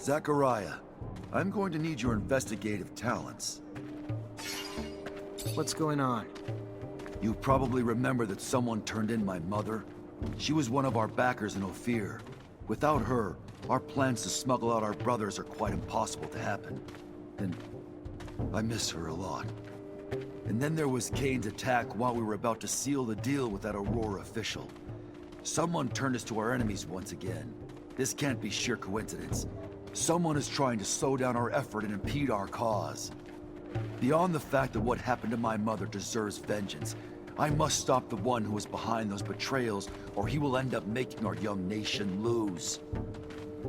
Zachariah, I'm going to need your investigative talents. What's going on? You probably remember that someone turned in my mother. She was one of our backers in Ophir. Without her, our plans to smuggle out our brothers are quite impossible to happen. And I miss her a lot. And then there was Kane's attack while we were about to seal the deal with that Aurora official. Someone turned us to our enemies once again. This can't be sheer coincidence. Someone is trying to slow down our effort and impede our cause. Beyond the fact that what happened to my mother deserves vengeance, I must stop the one who is behind those betrayals, or he will end up making our young nation lose.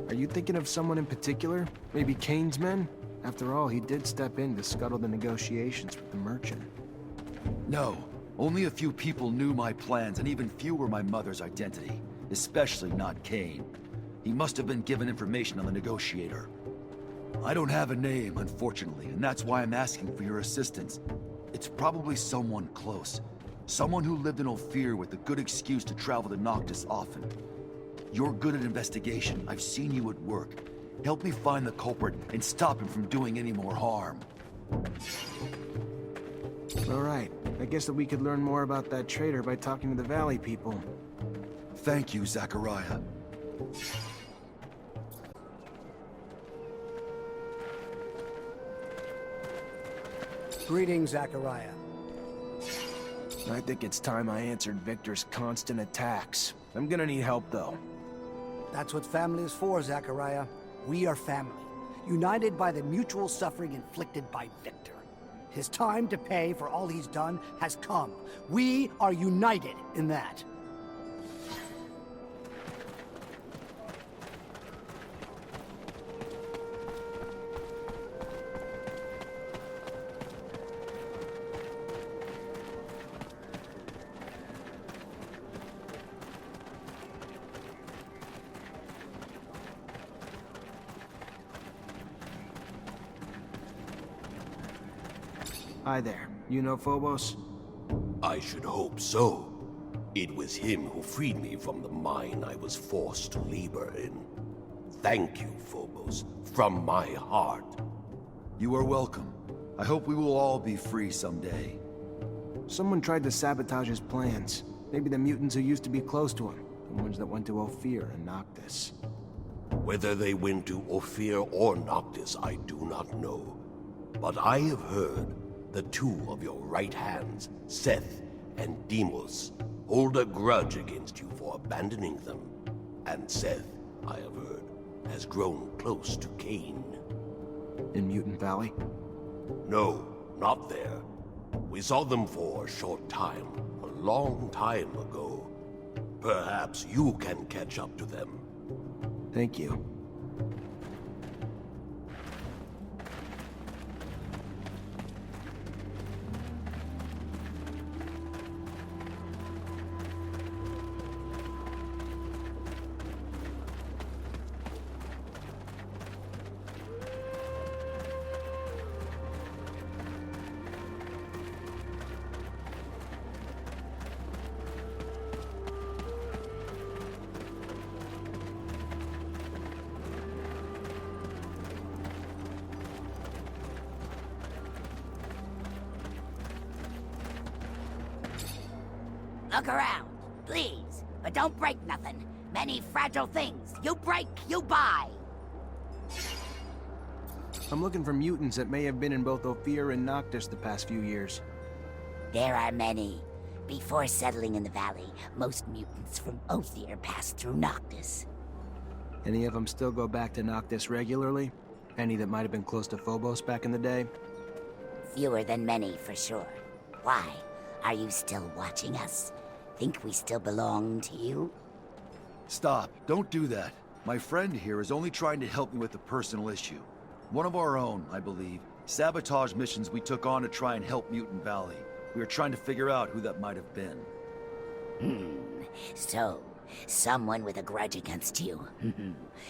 Are you thinking of someone in particular? Maybe Kane's men? After all, he did step in to scuttle the negotiations with the merchant. No. Only a few people knew my plans, and even fewer my mother's identity. Especially not Kane. He must have been given information on the negotiator. I don't have a name, unfortunately, and that's why I'm asking for your assistance. It's probably someone close. Someone who lived in Ophir with a good excuse to travel to Noctis often. You're good at investigation. I've seen you at work. Help me find the culprit and stop him from doing any more harm. All right. I guess that we could learn more about that traitor by talking to the Valley people. Thank you, Zachariah. Greetings, Zachariah. I think it's time I answered Victor's constant attacks. I'm gonna need help, though. That's what family is for, Zachariah. We are family, united by the mutual suffering inflicted by Victor. His time to pay for all he's done has come. We are united in that. Hi there. You know Phobos? I should hope so. It was him who freed me from the mine I was forced to labor in. Thank you, Phobos, from my heart. You are welcome. I hope we will all be free someday. Someone tried to sabotage his plans. Maybe the mutants who used to be close to him. The ones that went to Ophir and Noctis. Whether they went to Ophir or Noctis, I do not know. But I have heard the two of your right hands, Seth and Deimos, hold a grudge against you for abandoning them. And Seth, I have heard, has grown close to Kane. In Mutant Valley? No, not there. We saw them for a short time, a long time ago. Perhaps you can catch up to them. Thank you. Look around, please, but don't break nothing. Many fragile things. You break, you buy. I'm looking for mutants that may have been in both Ophir and Noctis the past few years. There are many. Before settling in the valley, most mutants from Ophir passed through Noctis. Any of them still go back to Noctis regularly? Any that might have been close to Phobos back in the day? Fewer than many, for sure. Why? Are you still watching us? Think we still belong to you? Stop. Don't do that. My friend here is only trying to help me with a personal issue. One of our own, I believe. Sabotage missions we took on to try and help Mutant Valley. We were trying to figure out who that might have been. So, someone with a grudge against you.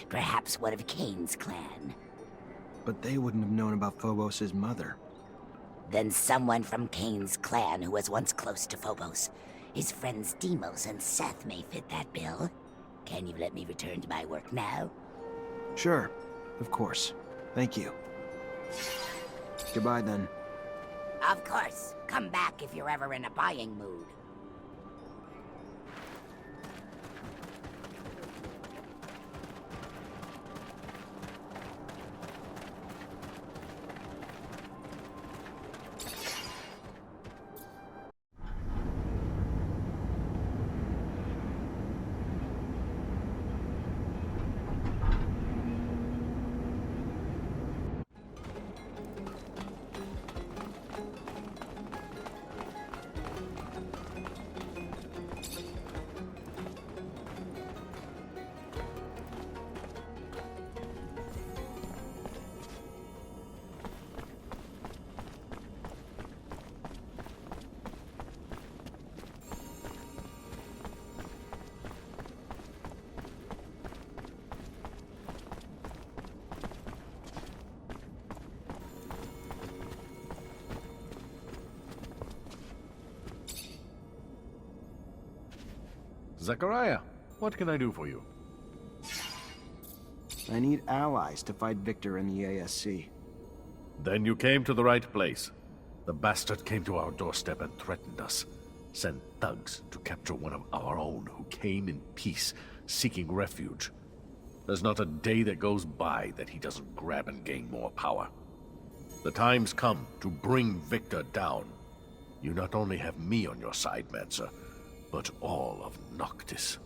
Perhaps one of Kane's clan. But they wouldn't have known about Phobos' mother. Then someone from Kane's clan who was once close to Phobos. His friends Deimos and Seth may fit that bill. Can you let me return to my work now? Sure. Of course. Thank you. Goodbye, then. Of course. Come back if you're ever in a buying mood. Zachariah, what can I do for you? I need allies to fight Victor and the ASC. Then you came to the right place. The bastard came to our doorstep and threatened us. Sent thugs to capture one of our own who came in peace, seeking refuge. There's not a day that goes by that he doesn't grab and gain more power. The time's come to bring Victor down. You not only have me on your side, Mancer, but all of Noctis.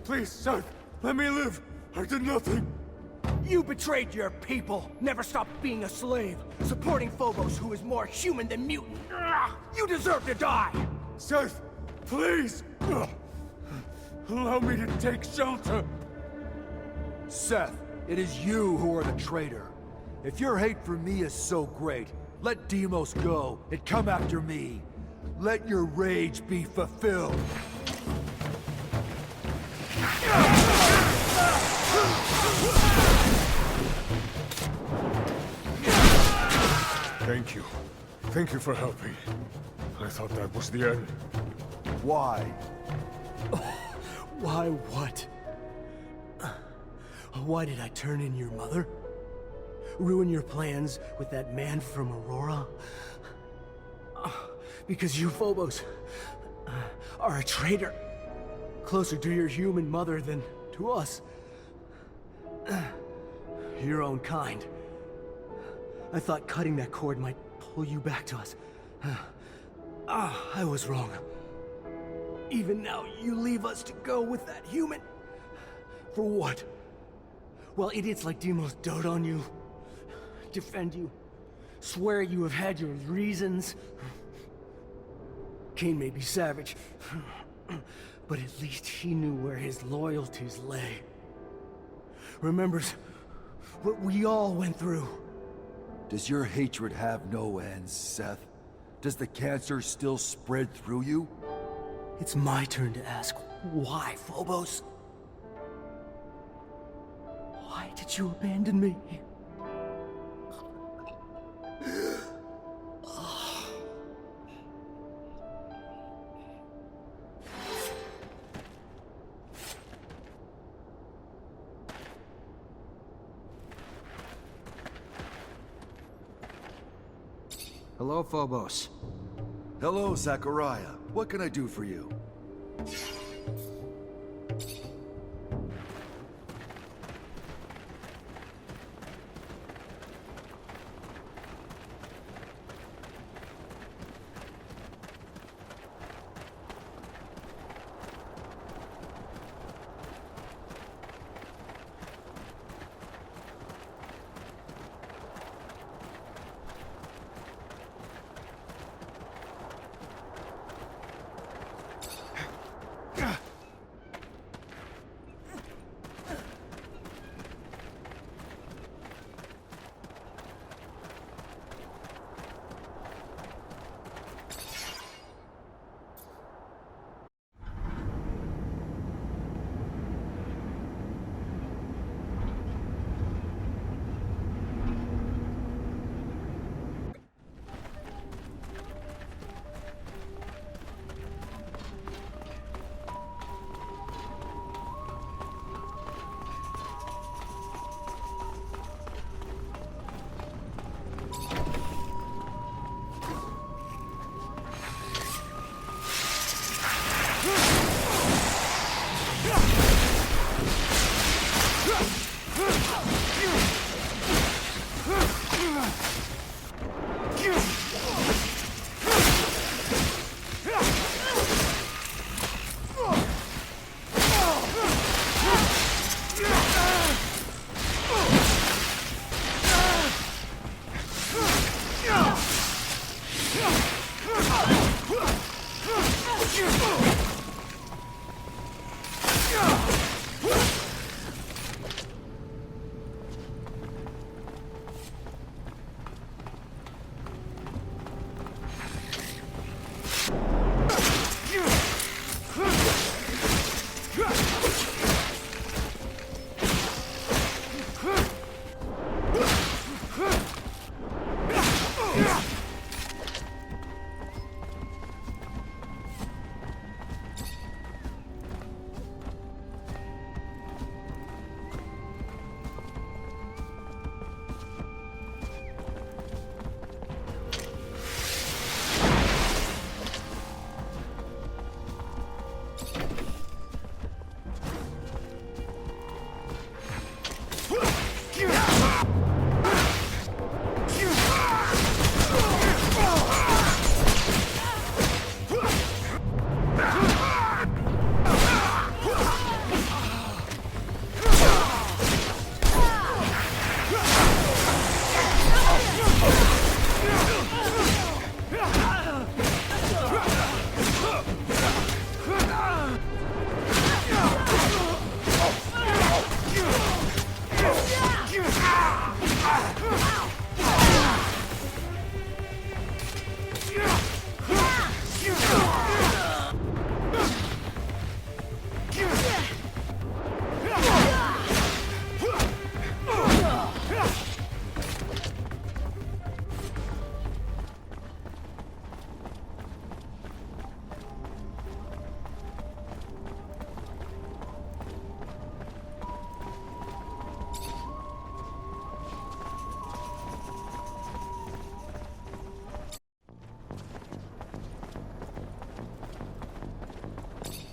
Please, Seth, let me live. I did nothing. You betrayed your people. Never stopped being a slave. Supporting Phobos, who is more human than mutant. You deserve to die! Seth, please! Allow me to take shelter. Seth, it is you who are the traitor. If your hate for me is so great, let Deimos go and come after me. Let your rage be fulfilled. Thank you. Thank you for helping. I thought that was the end. Why? Why what? Why did I turn in your mother? Ruin your plans with that man from Aurora? Because you Phobos are a traitor. Closer to your human mother than to us. Your own kind. I thought cutting that cord might pull you back to us. I was wrong. Even now, you leave us to go with that human. For what? While idiots like Deimos dote on you, defend you, swear you have had your reasons. Cain may be savage, but at least he knew where his loyalties lay. Remembers what we all went through. Does your hatred have no ends, Seth? Does the cancer still spread through you? It's my turn to ask, why, Phobos? Why did you abandon me? Hello, Phobos. Hello, Zachariah. What can I do for you?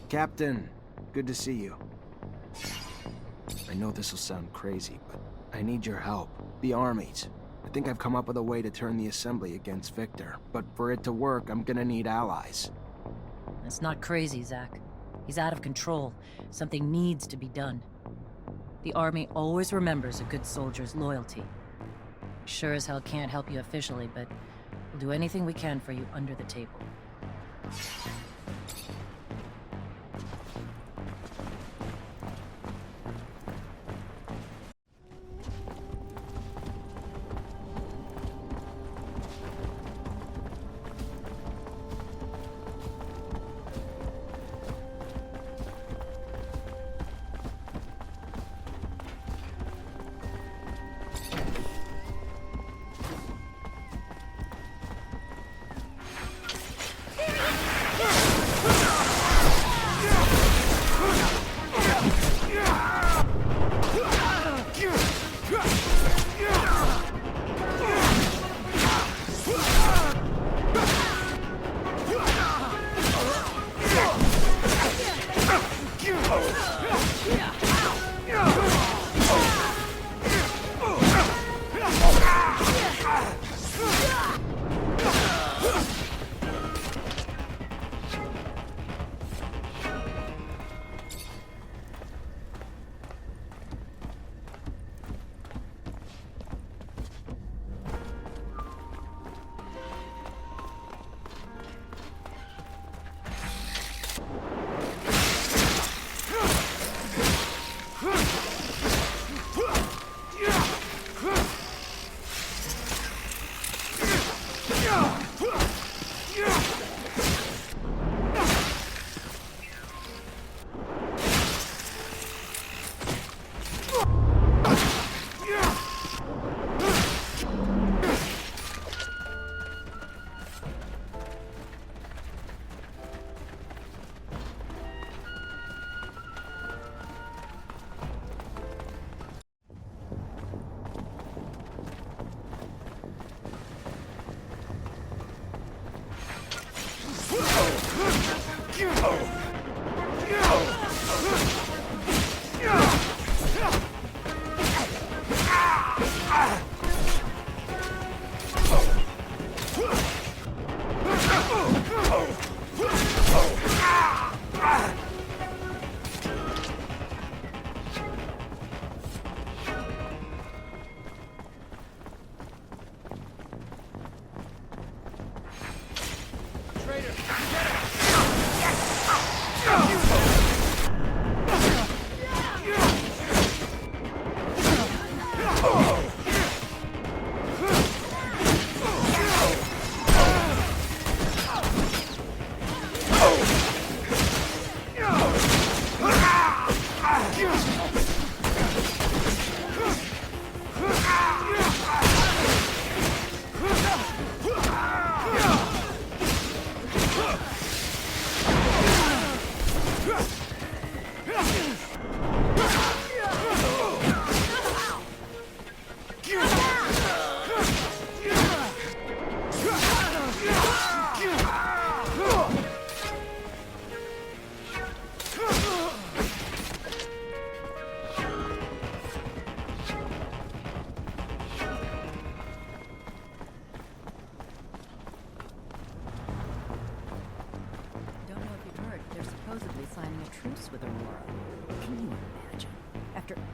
Captain, good to see you. I know this will sound crazy, but I need your help. The armies. I think I've come up with a way to turn the Assembly against Victor, but for it to work, I'm gonna need allies. That's not crazy, Zach. He's out of control. Something needs to be done. The Army always remembers a good soldier's loyalty. Sure as hell can't help you officially, but we'll do anything we can for you under the table.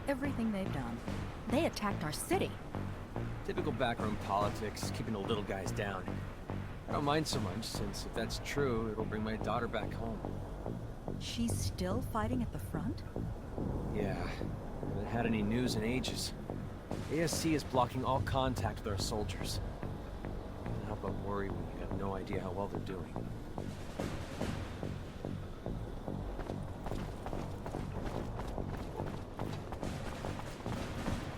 Everything they've done. They attacked our city. Typical backroom politics, keeping the little guys down. I don't mind so much, since if that's true, it'll bring my daughter back home. She's still fighting at the front? Yeah, haven't had any news in ages. ASC is blocking all contact with our soldiers. Can't help but worry when you have no idea how well they're doing.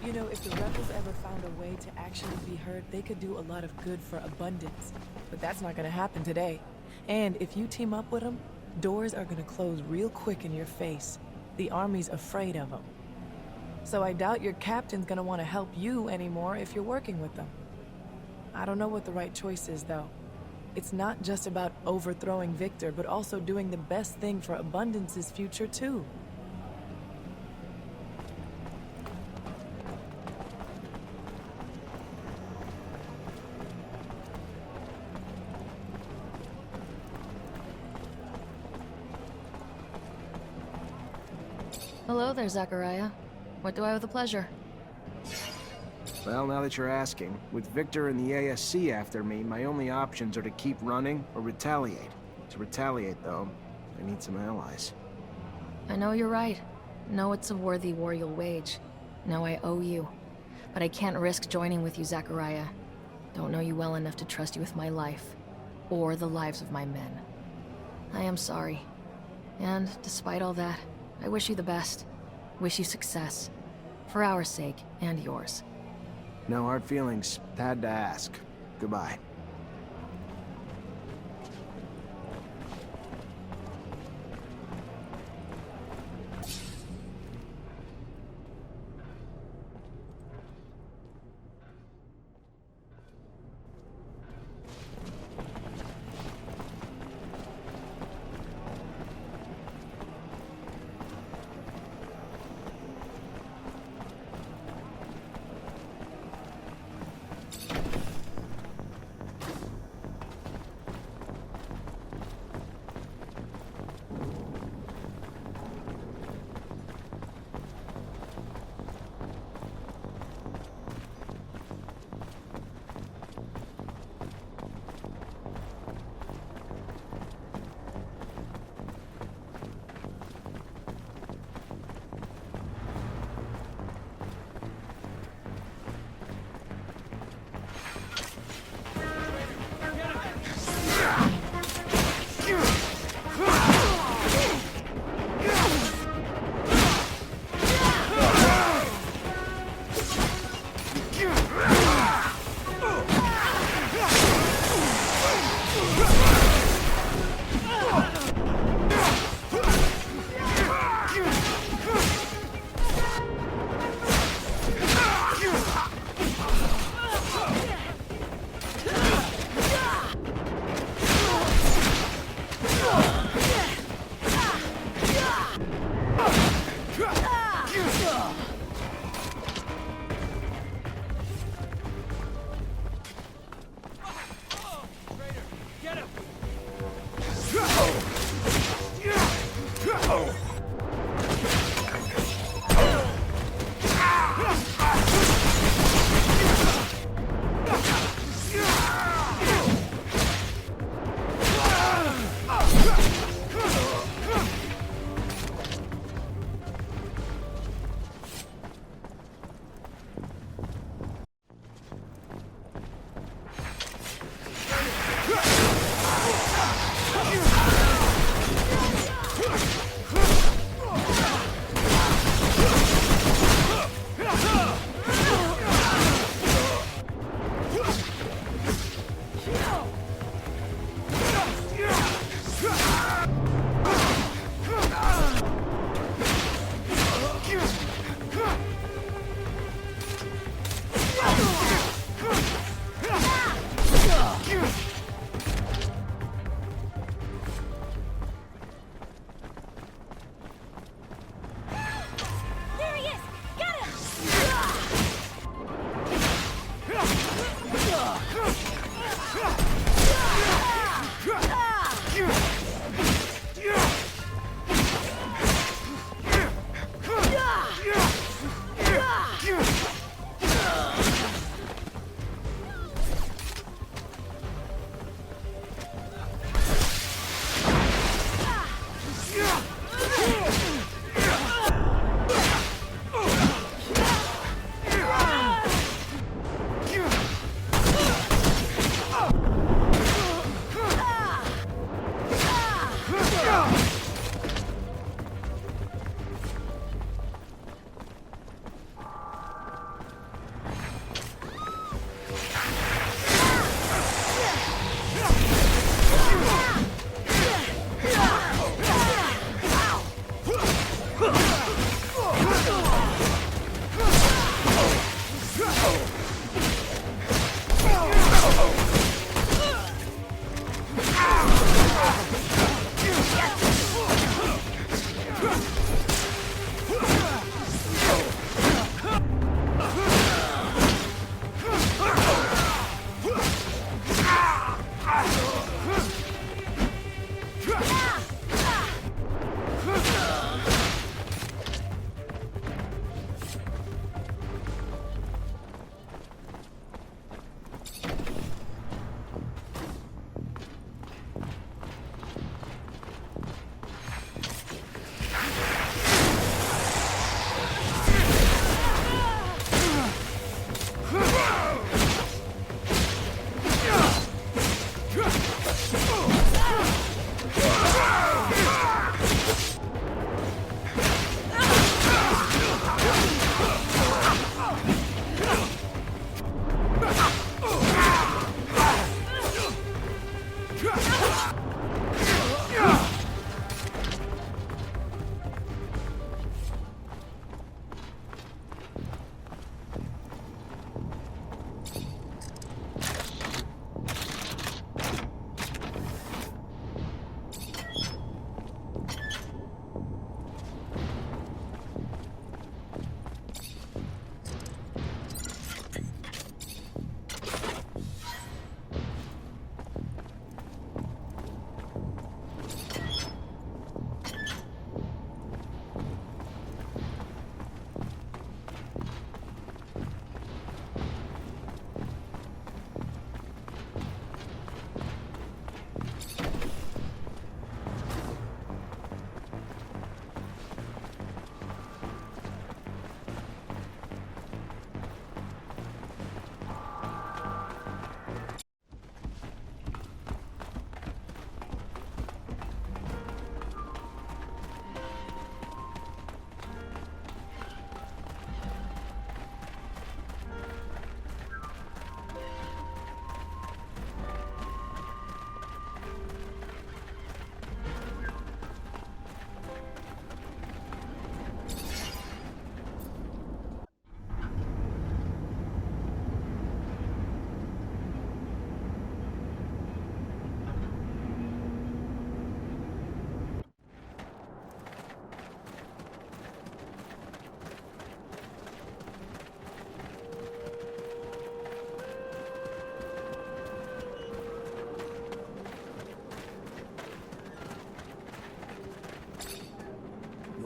You know, if the rebels ever found a way to actually be heard, they could do a lot of good for Abundance. But that's not gonna happen today. And if you team up with them, doors are gonna close real quick in your face. The Army's afraid of them. So I doubt your captain's gonna want to help you anymore if you're working with them. I don't know what the right choice is, though. It's not just about overthrowing Victor, but also doing the best thing for Abundance's future, too. Hello there, Zachariah. What do I owe the pleasure? Well, now that you're asking, with Victor and the ASC after me, my only options are to keep running or retaliate. To retaliate, though, I need some allies. I know you're right. Know it's a worthy war you'll wage. Know I owe you. But I can't risk joining with you, Zachariah. Don't know you well enough to trust you with my life. Or the lives of my men. I am sorry. And despite all that, I wish you the best. Wish you success. For our sake, and yours. No hard feelings. Had to ask. Goodbye.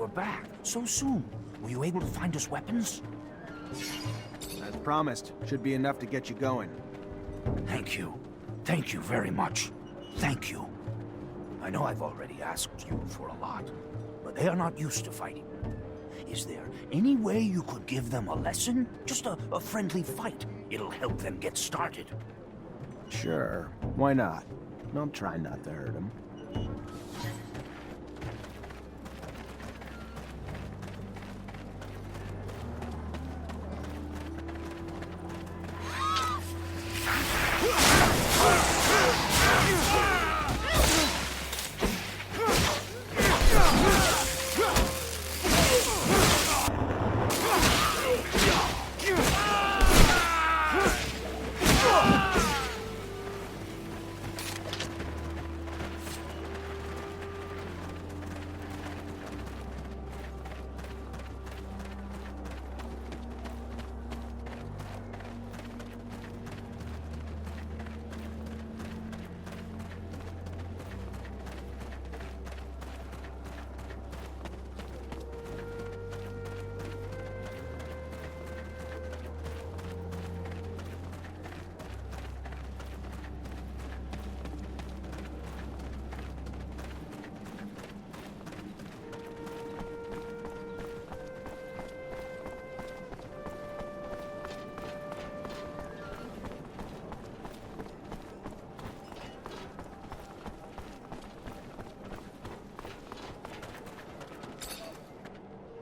you are back. So soon. Were you able to find us weapons? As promised, should be enough to get you going. Thank you. Thank you very much. Thank you. I know I've already asked you for a lot, but they are not used to fighting. Is there any way you could give them a lesson? Just a friendly fight. It'll help them get started. Sure, why not? I'll try not to hurt him.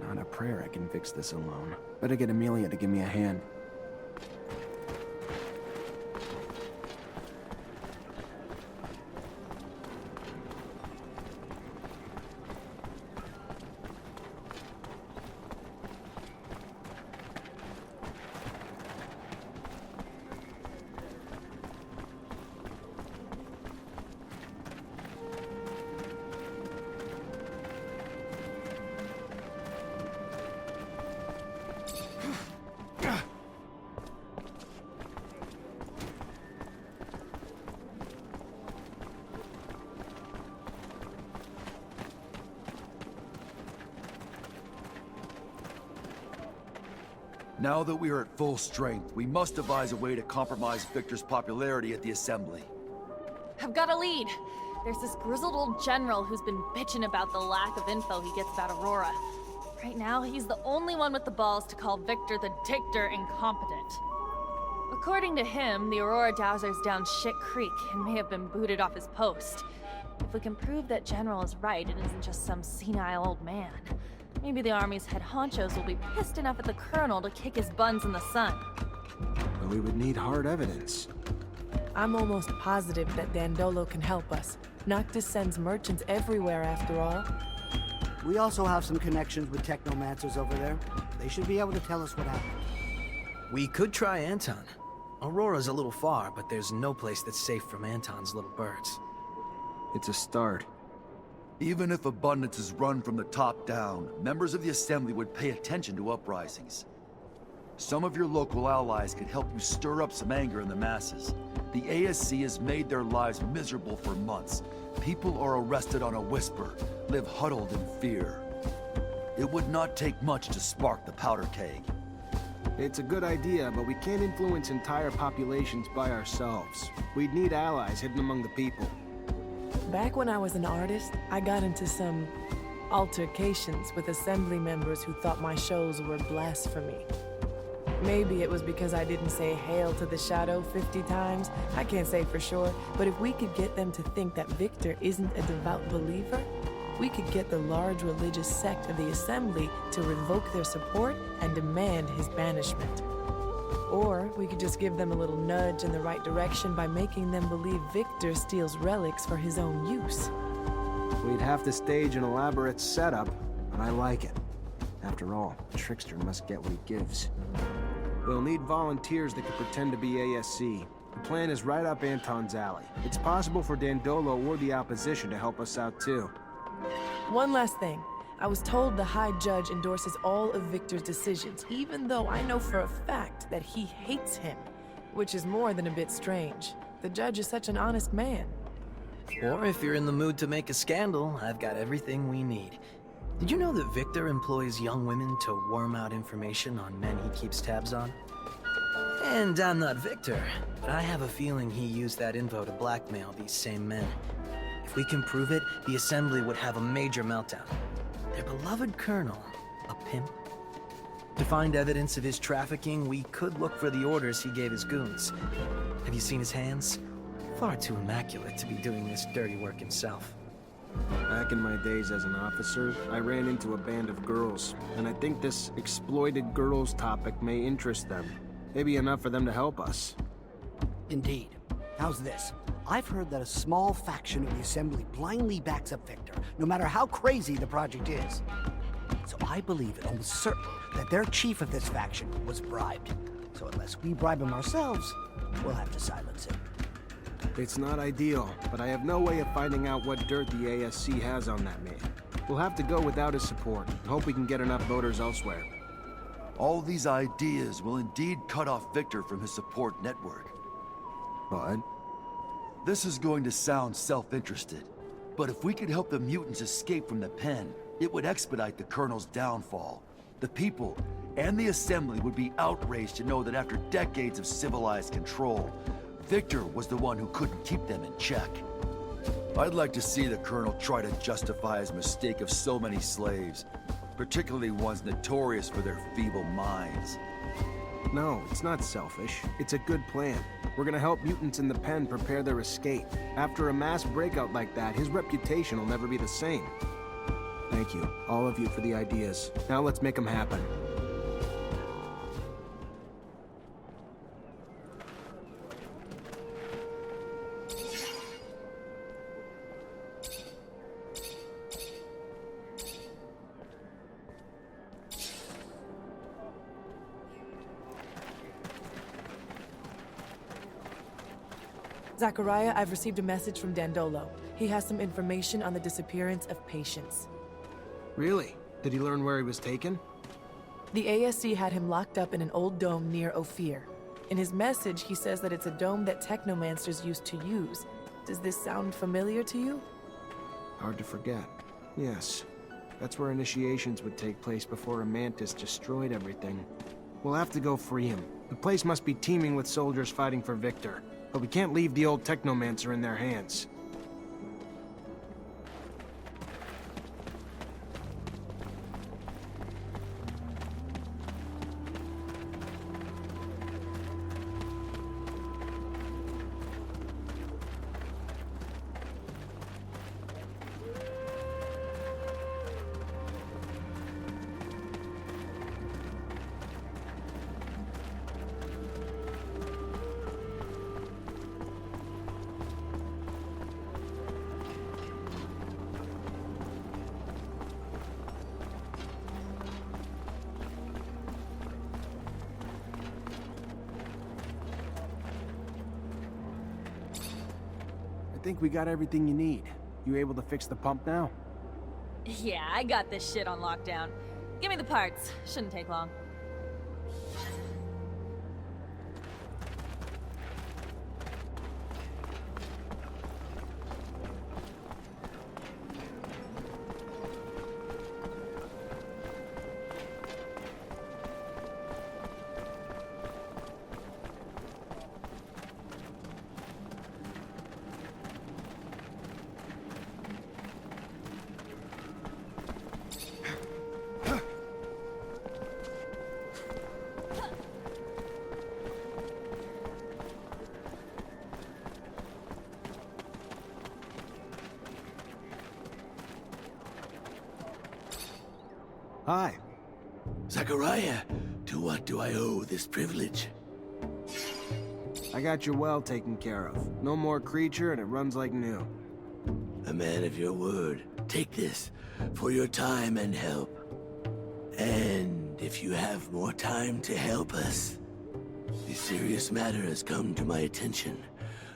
Not a prayer I can fix this alone. Better get Amelia to give me a hand. Now that we are at full strength, we must devise a way to compromise Victor's popularity at the Assembly. I've got a lead. There's this grizzled old general who's been bitching about the lack of info he gets about Aurora. Right now, he's the only one with the balls to call Victor the Dictator incompetent. According to him, the Aurora Dowser's down shit creek and may have been booted off his post. If we can prove that General is right and isn't just some senile old man, maybe the Army's head honchos will be pissed enough at the Colonel to kick his buns in the sun. But we would need hard evidence. I'm almost positive that Dandolo can help us. Noctis sends merchants everywhere, after all. We also have some connections with Technomancers over there. They should be able to tell us what happened. We could try Anton. Aurora's a little far, but there's no place that's safe from Anton's little birds. It's a start. Even if abundance is run from the top down, members of the Assembly would pay attention to uprisings. Some of your local allies could help you stir up some anger in the masses. The ASC has made their lives miserable for months. People are arrested on a whisper, live huddled in fear. It would not take much to spark the powder keg. It's a good idea, but we can't influence entire populations by ourselves. We'd need allies hidden among the people. Back when I was an artist, I got into some altercations with Assembly members who thought my shows were blasphemy. Maybe it was because I didn't say "Hail to the Shadow" 50 times. I can't say for sure, but if we could get them to think that Victor isn't a devout believer, we could get the large religious sect of the Assembly to revoke their support and demand his banishment. Or we could just give them a little nudge in the right direction by making them believe Victor steals relics for his own use. We'd have to stage an elaborate setup, but I like it. After all, a trickster must get what he gives. We'll need volunteers that can pretend to be ASC. The plan is right up Anton's alley. It's possible for Dandolo or the opposition to help us out too. One last thing. I was told the High Judge endorses all of Victor's decisions, even though I know for a fact that he hates him, which is more than a bit strange. The judge is such an honest man. Or if you're in the mood to make a scandal, I've got everything we need. Did you know that Victor employs young women to worm out information on men he keeps tabs on? And I'm not Victor, but I have a feeling he used that info to blackmail these same men. If we can prove it, the Assembly would have a major meltdown. Their beloved colonel, a pimp. To find evidence of his trafficking, we could look for the orders he gave his goons. Have you seen his hands? Far too immaculate to be doing this dirty work himself. Back in my days as an officer, I ran into a band of girls, and I think this exploited girls topic may interest them. Maybe enough for them to help us. Indeed. How's this? I've heard that a small faction of the Assembly blindly backs up Victor, no matter how crazy the project is. So I believe it almost certain that their chief of this faction was bribed. So unless we bribe him ourselves, we'll have to silence him. It's not ideal, but I have no way of finding out what dirt the ASC has on that man. We'll have to go without his support, and hope we can get enough voters elsewhere. All these ideas will indeed cut off Victor from his support network. But this is going to sound self-interested, but if we could help the mutants escape from the pen, it would expedite the Colonel's downfall. The people and the Assembly would be outraged to know that after decades of civilized control, Victor was the one who couldn't keep them in check. I'd like to see the Colonel try to justify his mistake of so many slaves, particularly ones notorious for their feeble minds. no, it's not selfish. It's a good plan. We're gonna help mutants in the pen prepare their escape. After a mass breakout like that, his reputation will never be the same. Thank you, all of you, for the ideas. Now let's make them happen. Zachariah, I've received a message from Dandolo. He has some information on the disappearance of patients. Really? Did he learn where he was taken? The ASC had him locked up in an old dome near Ophir. In his message, he says that it's a dome that Technomancers used to use. Does this sound familiar to you? Hard to forget. Yes. That's where initiations would take place before a mantis destroyed everything. We'll have to go free him. The place must be teeming with soldiers fighting for Victor. But we can't leave the old Technomancer in their hands. I think we got everything you need. You able to fix the pump now? Yeah, I got this shit on lockdown. Give me the parts. Shouldn't take long. Hi. Zachariah, to what do I owe this privilege? I got your well taken care of. No more creature and it runs like new. A man of your word. Take this for your time and help. And if you have more time to help us, a serious matter has come to my attention.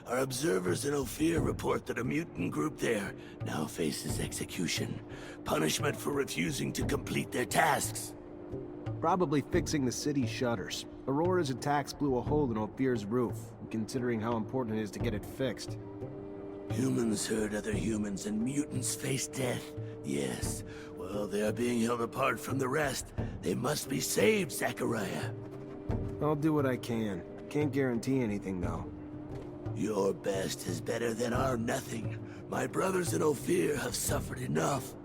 Our observers in Ophir report that a mutant group there now faces execution. Punishment for refusing to complete their tasks. Probably fixing the city's shutters. Aurora's attacks blew a hole in Ophir's roof, considering how important it is to get it fixed. Humans hurt other humans and mutants face death. Yes, well, Well, they are being held apart from the rest. They must be saved, Zachariah. I'll do what I can. Can't guarantee anything, though. Your best is better than our nothing. My brothers in Ophir have suffered enough.